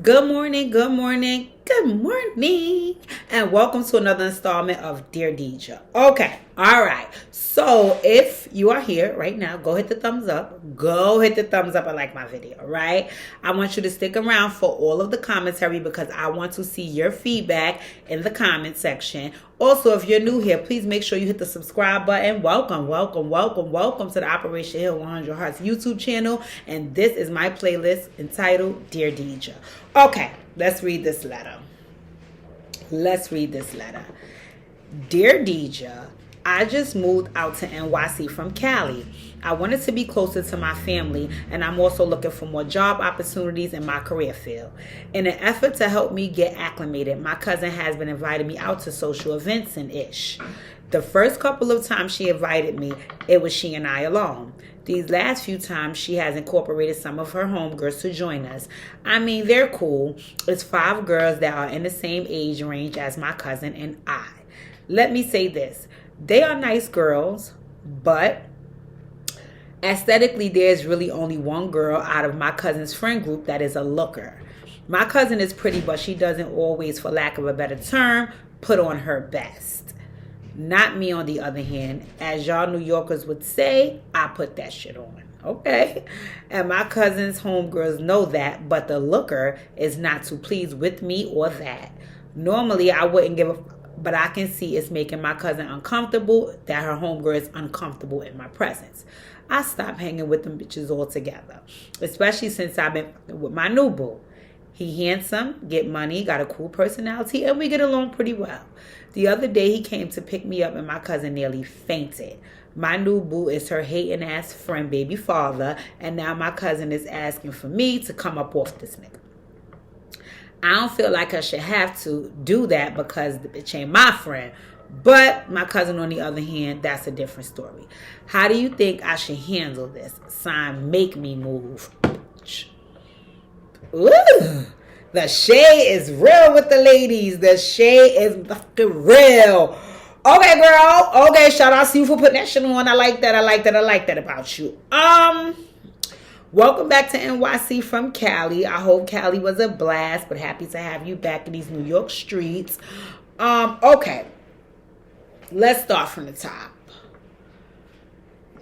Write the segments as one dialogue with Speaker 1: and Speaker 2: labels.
Speaker 1: Good morning, good morning, good morning, and welcome to another installment of Dear Deidre. Okay, all right. So if you are here right now, go hit the thumbs up. Go hit the thumbs up and like my video, right? I want you to stick around for all of the commentary because I want to see your feedback in the comment section. Also, if you're new here, please make sure you hit the subscribe button. Welcome, welcome, welcome, welcome to the Operation Hill 100 Hearts YouTube channel. And this is my playlist entitled Dear Deidre. Okay, let's read this letter. Let's read this letter. Dear Deidre, I just moved out to NYC from Cali. I wanted to be closer to my family, and I'm also looking for more job opportunities in my career field. In an effort to help me get acclimated, my cousin has been inviting me out to social events and ish. The first couple of times she invited me, it was she and I alone. These last few times, she has incorporated some of her homegirls to join us. I mean, they're cool. It's 5 girls that are in the same age range as my cousin and I. Let me say this. They are nice girls, but aesthetically, there's really only one girl out of my cousin's friend group that is a looker. My cousin is pretty, but she doesn't always, for lack of a better term, put on her best. Not me, on the other hand. As y'all New Yorkers would say, I put that shit on. Okay? And my cousin's homegirls know that, but the looker is not too pleased with me or that. Normally, I wouldn't give a but I can see it's making my cousin uncomfortable that her homegirl is uncomfortable in my presence. I stopped hanging with them bitches altogether, especially since I've been with my new boo. He handsome, get money, got a cool personality, and we get along pretty well. The other day he came to pick me up and my cousin nearly fainted. My new boo is her hating ass friend baby father, and now my cousin is asking for me to come up off this nigga. I don't feel like I should have to do that because the bitch ain't my friend. But my cousin, on the other hand, that's a different story. How do you think I should handle this? Sign, make me move. Ooh, the shade is real with the ladies. The shade is fucking real. Okay, girl. Okay, shout out to you for putting that shit on. I like that. I like that. I like that about you. Welcome back to NYC from Cali. I hope Cali was a blast, but happy to have you back in these New York streets. Okay. Let's start from the top.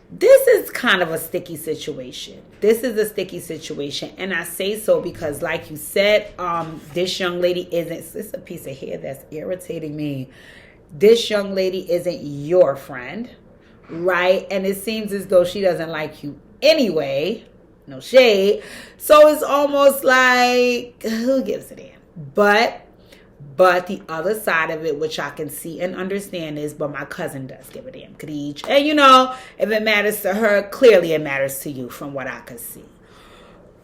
Speaker 1: This is kind of a sticky situation. This is a sticky situation. And I say so because, like you said, this young lady isn't, it's a piece of hair that's irritating me. This young lady isn't your friend, right? And it seems as though she doesn't like you anyway. No shade. So it's almost like, who gives a damn? But the other side of it, which I can see and understand, is, but my cousin does give a damn, Khadij. And you know, if it matters to her, clearly it matters to you from what I can see.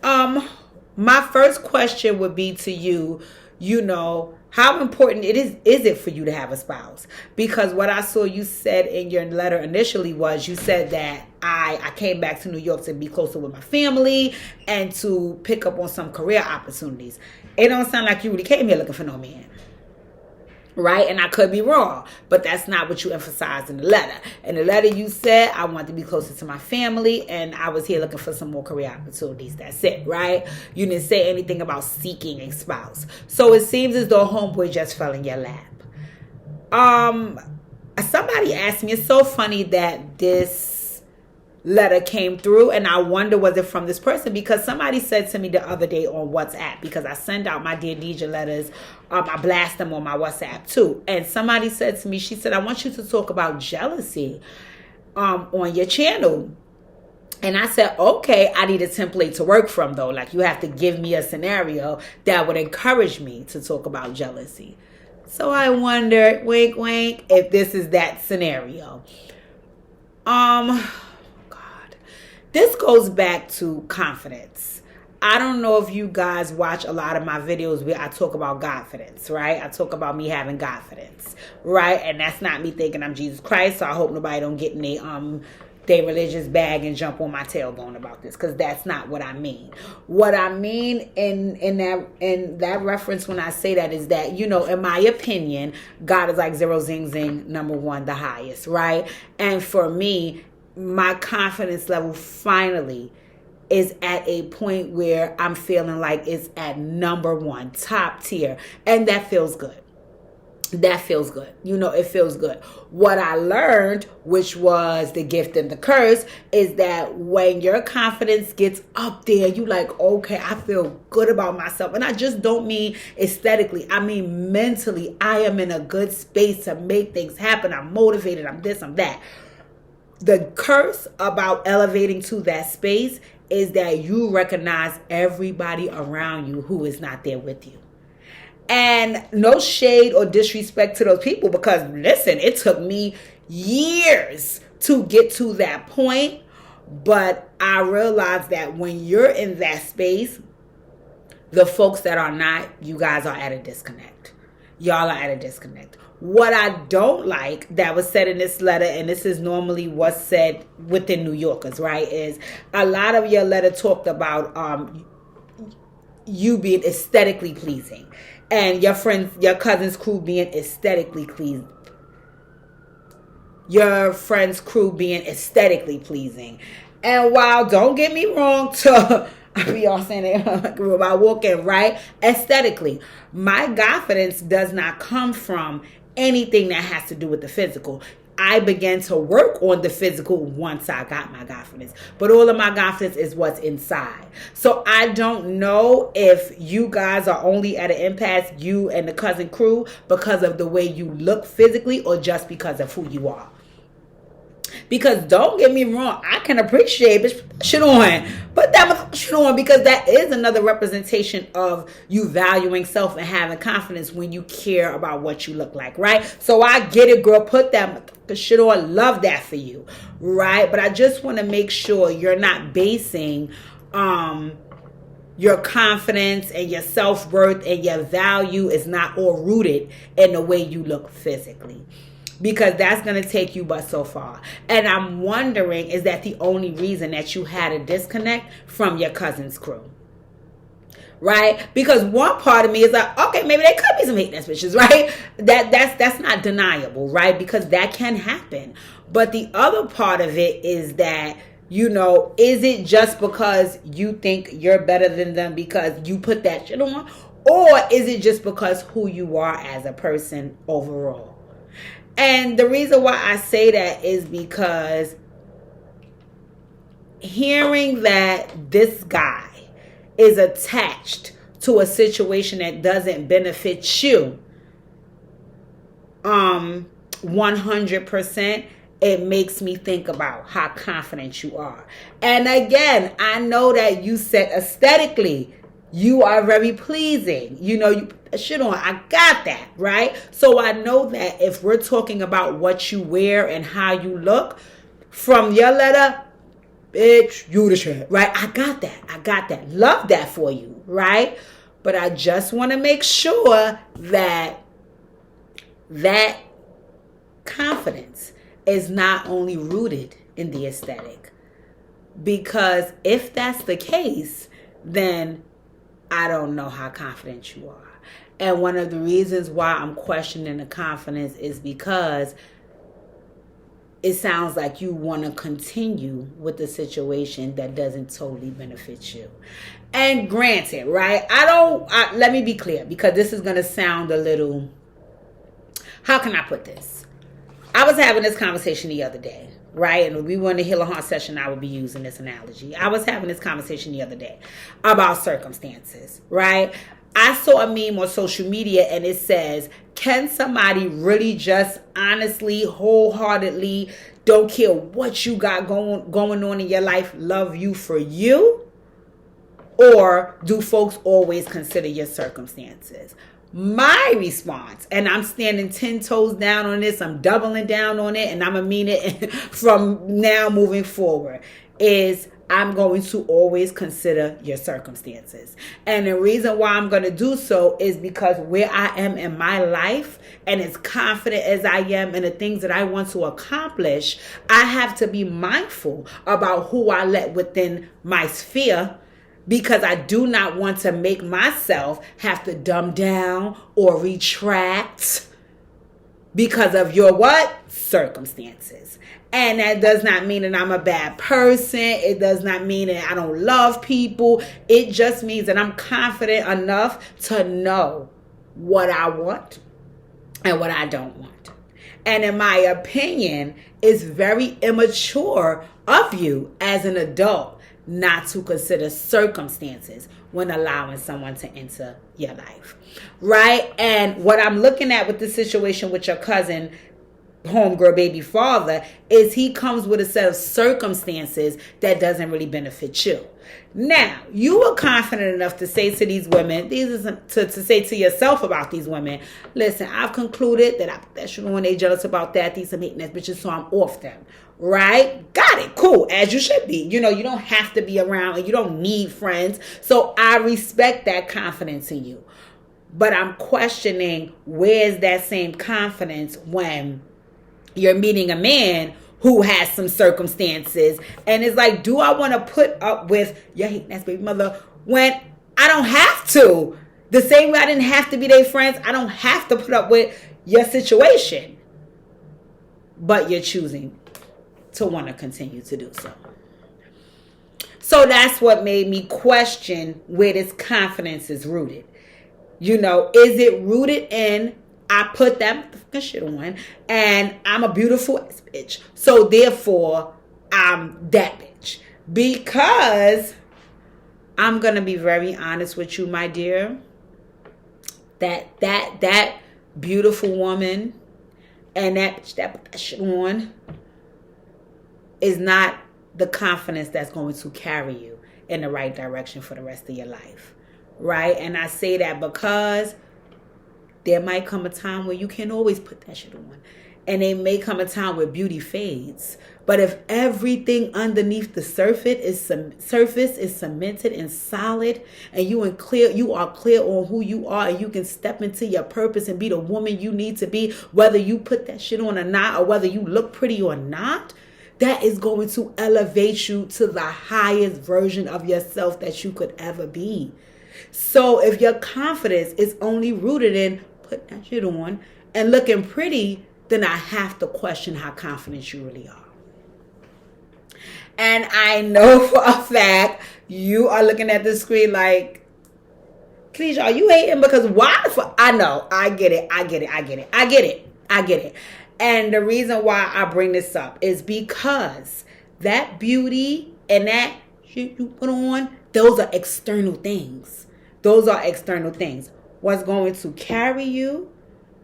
Speaker 1: My first question would be to you, you know, how important is it for you to have a spouse? Because what I saw you said in your letter initially was you said that I came back to New York to be closer with my family and to pick up on some career opportunities. It don't sound like you really came here looking for no man. Right? And I could be wrong, but that's not what you emphasized in the letter. In the letter you said, I want to be closer to my family and I was here looking for some more career opportunities. That's it, right? You didn't say anything about seeking a spouse. So it seems as though homeboy just fell in your lap. Somebody asked me, it's so funny that this letter came through and I wonder, was it from this person? Because somebody said to me the other day on WhatsApp, because I send out my Dear Deidre letters, I blast them on my WhatsApp too, and somebody said to me, she said, I want you to talk about jealousy on your channel. And I said, okay, I need a template to work from though. Like, you have to give me a scenario that would encourage me to talk about jealousy. So I wondered, wink wink, if this is that scenario. This goes back to confidence. I don't know if you guys watch a lot of my videos where I talk about confidence, right? I talk about me having confidence, right? And that's not me thinking I'm Jesus Christ, so I hope nobody don't get in their religious bag and jump on my tailbone about this, because that's not what I mean. What I mean in that reference when I say that is that, you know, in my opinion, God is like 0 zing zing, number 1, the highest, right? And for me, my confidence level finally is at a point where I'm feeling like it's at number one, top tier. And that feels good. That feels good. It feels good. What I learned, which was the gift and the curse, is that when your confidence gets up there, you like, okay, I feel good about myself. And I just don't mean aesthetically. I mean mentally. I am in a good space to make things happen. I'm motivated. I'm this, I'm that. The curse about elevating to that space is that you recognize everybody around you who is not there with you. And no shade or disrespect to those people, because listen, it took me years to get to that point. But I realized that when you're in that space, the folks that are not, you guys are at a disconnect. Y'all are at a disconnect. What I don't like that was said in this letter, and this is normally what's said within New Yorkers, right, is a lot of your letter talked about you being aesthetically pleasing. And your cousin's crew being aesthetically pleasing. Your friend's crew being aesthetically pleasing. And while, don't get me wrong, I be all saying it about walking, right? Aesthetically, my confidence does not come from anything that has to do with the physical. I began to work on the physical once I got my confidence. But all of my confidence is what's inside. So I don't know if you guys are only at an impasse, you and the cousin crew, because of the way you look physically or just because of who you are. Because don't get me wrong, I can appreciate, bitch, put that shit on. Put that shit on, because that is another representation of you valuing self and having confidence when you care about what you look like, right? So I get it, girl. Put that shit on. Love that for you, right? But I just want to make sure you're not basing your confidence and your self-worth and your value is not all rooted in the way you look physically. Because that's going to take you but so far. And I'm wondering, is that the only reason that you had a disconnect from your cousin's crew? Right? Because one part of me is like, okay, maybe they could be some hating bitches, right? That's not deniable, right? Because that can happen. But the other part of it is that, is it just because you think you're better than them because you put that shit on? Or is it just because who you are as a person overall? And the reason why I say that is because hearing that this guy is attached to a situation that doesn't benefit you 100%, it makes me think about how confident you are. And again, I know that you said aesthetically, you are very pleasing. You put that shit on. I got that, right? So I know that if we're talking about what you wear and how you look, from your letter, bitch, you the shit, right? I got that. Love that for you, right? But I just want to make sure that that confidence is not only rooted in the aesthetic. Because if that's the case, then I don't know how confident you are. And one of the reasons why I'm questioning the confidence is because it sounds like you want to continue with the situation that doesn't totally benefit you. And granted, right? Let me be clear, because this is going to sound a little, how can I put this? I was having this conversation the other day, right? And if we were in a Heal a Heart session, I would be using this analogy. I was having this conversation the other day about circumstances, right? I saw a meme on social media and it says, can somebody really just honestly, wholeheartedly, don't care what you got going on in your life, love you for you? Or do folks always consider your circumstances? My response, and I'm standing 10 toes down on this, I'm doubling down on it, and I'm going to mean it from now moving forward, is I'm going to always consider your circumstances. And the reason why I'm going to do so is because where I am in my life, and as confident as I am in the things that I want to accomplish, I have to be mindful about who I let within my sphere, because I do not want to make myself have to dumb down or retract because of your what? Circumstances. And that does not mean that I'm a bad person. It does not mean that I don't love people. It just means that I'm confident enough to know what I want and what I don't want. And in my opinion, it's very immature of you as an adult not to consider circumstances when allowing someone to enter your life, right? And what I'm looking at with the situation with your cousin, homegirl baby father, is he comes with a set of circumstances that doesn't really benefit you. Now, you were confident enough to say to these women, to say to yourself about these women, listen, I've concluded that shit when they jealous about that, these some hating ass bitches, so I'm off them. Right? Got it. Cool. As you should be. You know, you don't have to be around and you don't need friends. So I respect that confidence in you. But I'm questioning, where's that same confidence when you're meeting a man who has some circumstances and is like, do I want to put up with your hating ass baby mother when I don't have to? The same way I didn't have to be their friends, I don't have to put up with your situation. But you're choosing to want to continue to do so. So that's what made me question where this confidence is rooted. You know, is it rooted in I put that fucking shit on and I'm a beautiful ass bitch, so therefore I'm that bitch? Because I'm gonna be very honest with you, my dear, that beautiful woman and that bitch that put that shit on is not the confidence that's going to carry you in the right direction for the rest of your life, right? And I say that because there might come a time where you can't always put that shit on. And there may come a time where beauty fades. But if everything underneath the surface is cemented and solid, and you are clear on who you are, and you can step into your purpose and be the woman you need to be, whether you put that shit on or not, or whether you look pretty or not, that is going to elevate you to the highest version of yourself that you could ever be. So if your confidence is only rooted in putting that shit on and looking pretty, then I have to question how confident you really are. And I know for a fact you are looking at the screen like, Kenesha, are you hating? Because why? I know. I get it. And the reason why I bring this up is because that beauty and that shit you put on, those are external things. What's going to carry you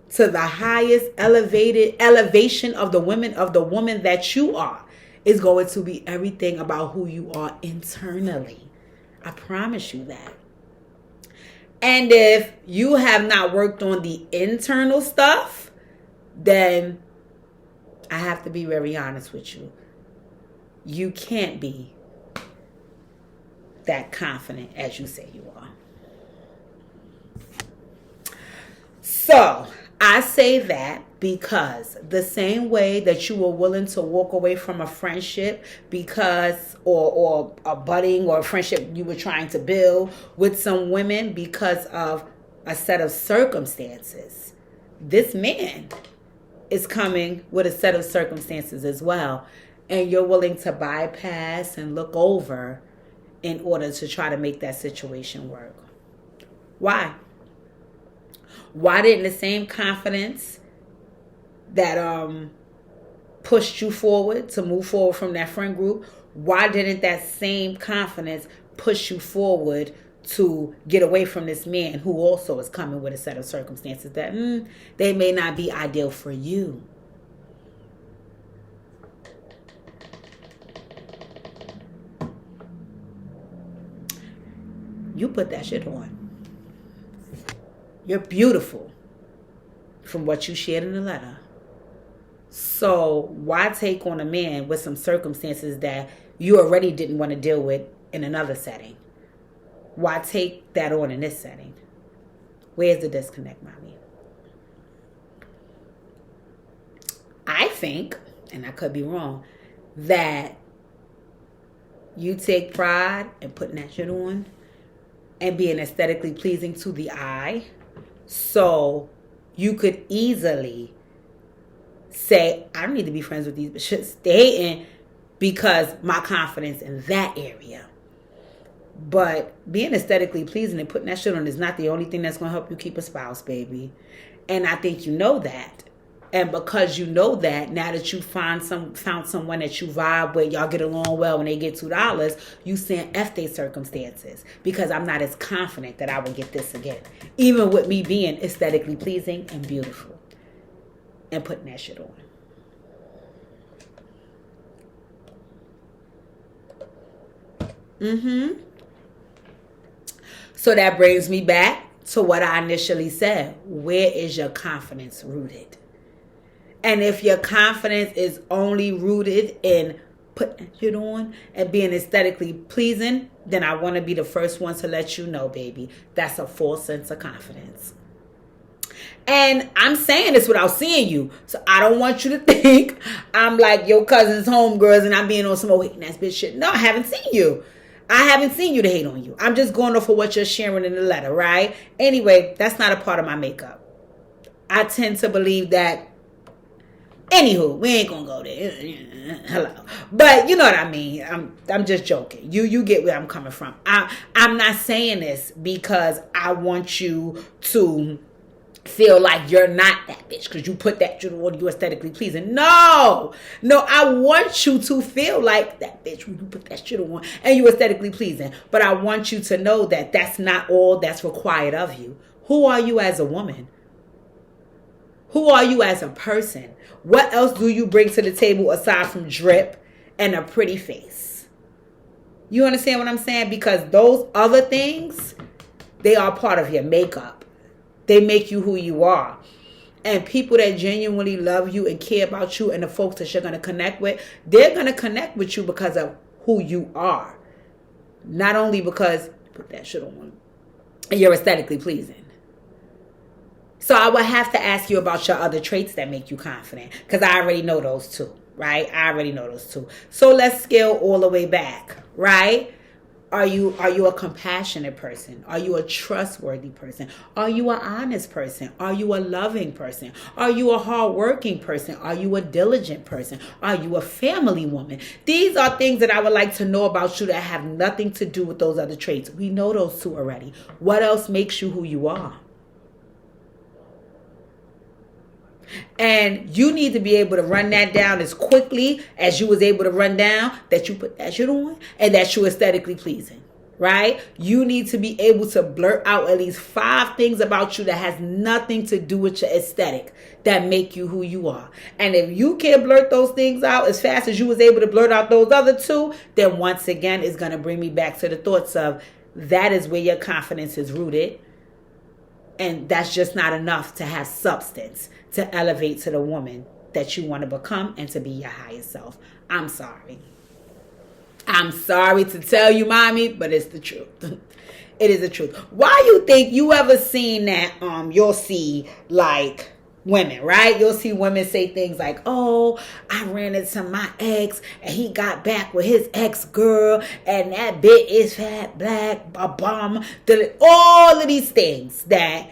Speaker 1: to the highest elevation of the woman that you are is going to be everything about who you are internally. I promise you that. And if you have not worked on the internal stuff, then I have to be very honest with you. You can't be that confident as you say you are. So I say that because the same way that you were willing to walk away from a friendship because or a budding or a friendship you were trying to build with some women because of a set of circumstances, this man is coming with a set of circumstances as well, and you're willing to bypass and look over in order to try to make that situation work. Why? Why didn't the same confidence that pushed you forward to move forward from that friend group, why didn't that same confidence push you forward to get away from this man who also is coming with a set of circumstances that they may not be ideal for you? You put that shit on. You're beautiful from what you shared in the letter. So why take on a man with some circumstances that you already didn't want to deal with in another setting? Why take that on in this setting? Where's the disconnect, mommy? I think, and I could be wrong, that you take pride in putting that shit on and being aesthetically pleasing to the eye, so you could easily say, I don't need to be friends with these bitches. They hating because my confidence in that area. But being aesthetically pleasing and putting that shit on is not the only thing that's going to help you keep a spouse, baby. And I think you know that. And because you know that, now that you found someone that you vibe with, y'all get along well when they get $2, you saying F their circumstances. Because I'm not as confident that I would get this again. Even with me being aesthetically pleasing and beautiful. And putting that shit on. So that brings me back to what I initially said. Where is your confidence rooted? And if your confidence is only rooted in putting it on and being aesthetically pleasing, then I want to be the first one to let you know, baby, that's a false sense of confidence. And I'm saying this without seeing you. So I don't want you to think I'm like your cousin's homegirls and I'm being on some old hating ass bitch shit. No, I haven't seen you. I haven't seen you to hate on you. I'm just going off of what you're sharing in the letter, right? Anyway, that's not a part of my makeup. I tend to believe that. Anywho, we ain't gonna go there. Hello, but you know what I mean. I'm just joking. You get where I'm coming from. I'm not saying this because I want you to feel like you're not that bitch because you put that shit on, you aesthetically pleasing. No, I want you to feel like that bitch when you put that shit on and you aesthetically pleasing. But I want you to know that that's not all that's required of you. Who are you as a woman? Who are you as a person? What else do you bring to the table aside from drip and a pretty face? You understand what I'm saying? Because those other things, they are part of your makeup. They make you who you are. And people that genuinely love you and care about you and the folks that you're going to connect with, they're going to connect with you because of who you are. Not only because you put that shit on and you're aesthetically pleasing. So I would have to ask you about your other traits that make you confident. Because I already know those two, right? I already know those two. So let's scale all the way back, right? Are you a compassionate person? Are you a trustworthy person? Are you an honest person? Are you a loving person? Are you a hardworking person? Are you a diligent person? Are you a family woman? These are things that I would like to know about you that have nothing to do with those other traits. We know those two already. What else makes you who you are? And you need to be able to run that down as quickly as you was able to run down that you put that shit on and that you're aesthetically pleasing, right? You need to be able to blurt out at least 5 things about you that has nothing to do with your aesthetic that make you who you are. And if you can't blurt those things out as fast as you was able to blurt out those other 2, then once again, it's going to bring me back to the thoughts of that is where your confidence is rooted. And that's just not enough to have substance to elevate to the woman that you want to become and to be your highest self. I'm sorry. I'm sorry to tell you, mommy, but it's the truth. It is the truth. Why you think you ever seen that you'll see like women, right? You'll see women say things like, oh, I ran into my ex and he got back with his ex-girl and that bitch is fat, black, a bum. All of these things that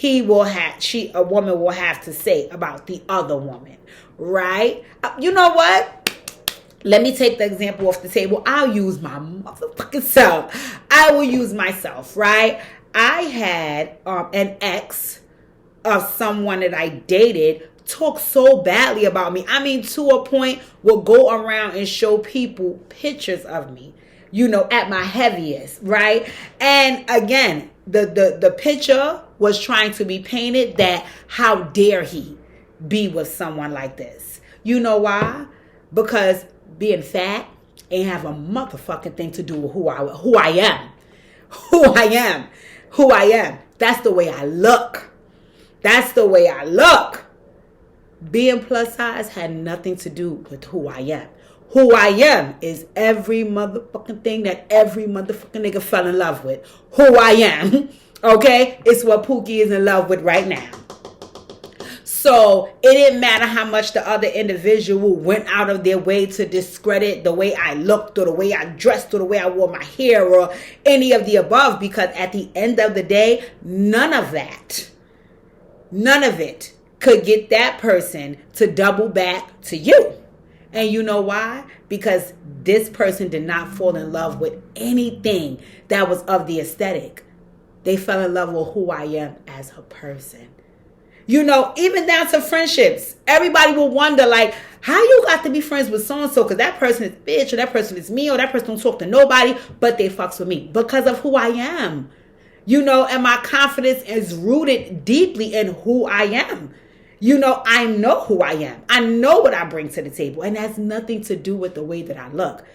Speaker 1: a woman will have to say about the other woman, right? You know what? Let me take the example off the table. I'll use my motherfucking self. I will use myself, right? I had an ex of someone that I dated talk so badly about me. I mean, to a point will go around and show people pictures of me, at my heaviest, right? And again, the picture was trying to be painted that how dare he be with someone like this. You know why? Because being fat ain't have a motherfucking thing to do with who I am. That's the way I look. That's the way I look. Being plus size had nothing to do with who I am. Who I am is every motherfucking thing that every motherfucking nigga fell in love with. Who I am. Okay? It's what Pookie is in love with right now. So it didn't matter how much the other individual went out of their way to discredit the way I looked or the way I dressed or the way I wore my hair or any of the above, because at the end of the day, none of it could get that person to double back to you. And you know why? Because this person did not fall in love with anything that was of the aesthetic. They fell in love with who I am as a person. You know, even down to friendships. Everybody will wonder, like, how you got to be friends with so-and-so? Because that person is bitch, or that person is me, or that person don't talk to nobody, but they fucks with me. Because of who I am. You know, and my confidence is rooted deeply in who I am. You know, I know who I am. I know what I bring to the table. And it has nothing to do with the way that I look.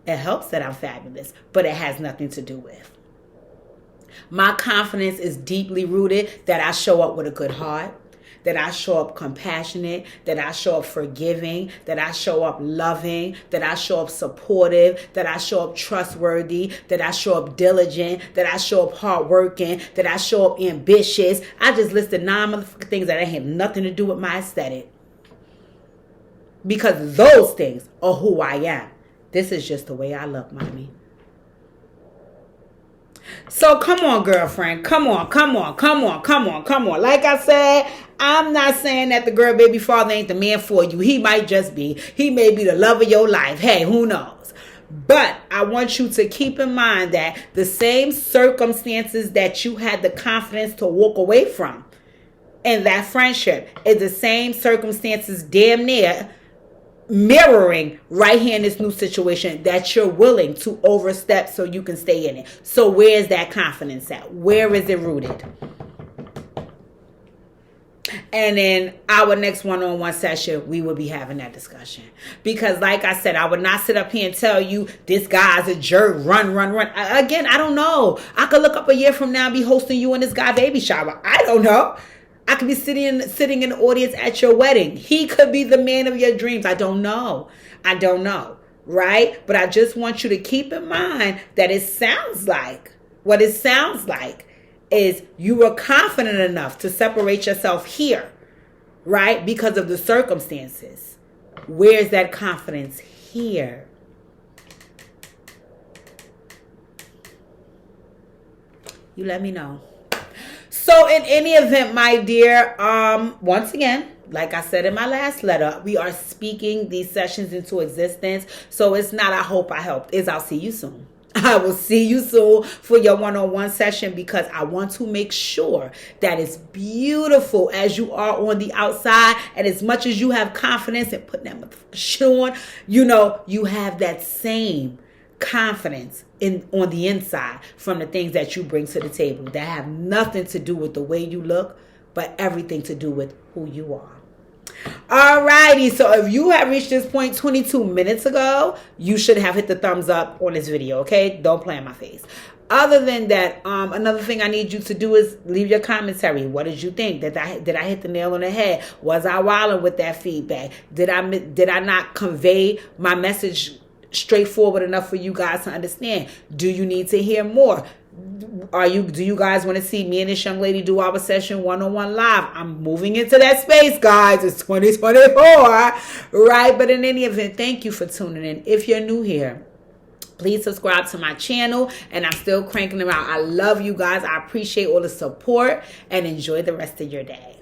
Speaker 1: It helps that I'm fabulous, but it has nothing to do with. My confidence is deeply rooted that I show up with a good heart, that I show up compassionate, that I show up forgiving, that I show up loving, that I show up supportive, that I show up trustworthy, that I show up diligent, that I show up hardworking, that I show up ambitious. I just listed 9 motherfucking things that have nothing to do with my aesthetic. Because those things are who I am. This is just the way I look, mommy. So come on, girlfriend. Come on. Like I said, I'm not saying that the girl baby father ain't the man for you. He might just be. He may be the love of your life. Hey, who knows? But I want you to keep in mind that the same circumstances that you had the confidence to walk away from in that friendship is the same circumstances damn near mirroring right here in this new situation that you're willing to overstep so you can stay in it. So where is that confidence at? Where is it rooted? And in our next one-on-one session, we will be having that discussion. Because like I said, I would not sit up here and tell you this guy's a jerk, run. Again, I don't know. I could look up a year from now and be hosting you and this guy baby shower. I don't know. I could be sitting in the audience at your wedding. He could be the man of your dreams. I don't know. Right? But I just want you to keep in mind that what it sounds like is you were confident enough to separate yourself here, right? Because of the circumstances. Where's that confidence here? You let me know. So in any event, my dear, once again, like I said in my last letter, we are speaking these sessions into existence. So it's not I hope I helped. It's I'll see you soon. I will see you soon for your one-on-one session because I want to make sure that it's beautiful as you are on the outside. And as much as you have confidence in putting that motherfucking shit on, you know, you have that same confidence on the inside from the things that you bring to the table that have nothing to do with the way you look, but everything to do with who you are. Alrighty, so if you have reached this point 22 minutes ago, you should have hit the thumbs up on this video, okay? Don't play in my face. Other than that, another thing I need you to do is leave your commentary. What did you think? Did I hit the nail on the head? Was I wilding with that feedback? Did I not convey my message straightforward enough for you guys to understand? Do you need to hear more? Do you guys want to see me and this young lady do our session one-on-one live? I'm moving into that space, guys. It's 2024, right? But in any event, thank you for tuning in. If you're new here, please subscribe to my channel, and I'm still cranking them out. I love you guys. I appreciate all the support, and enjoy the rest of your day.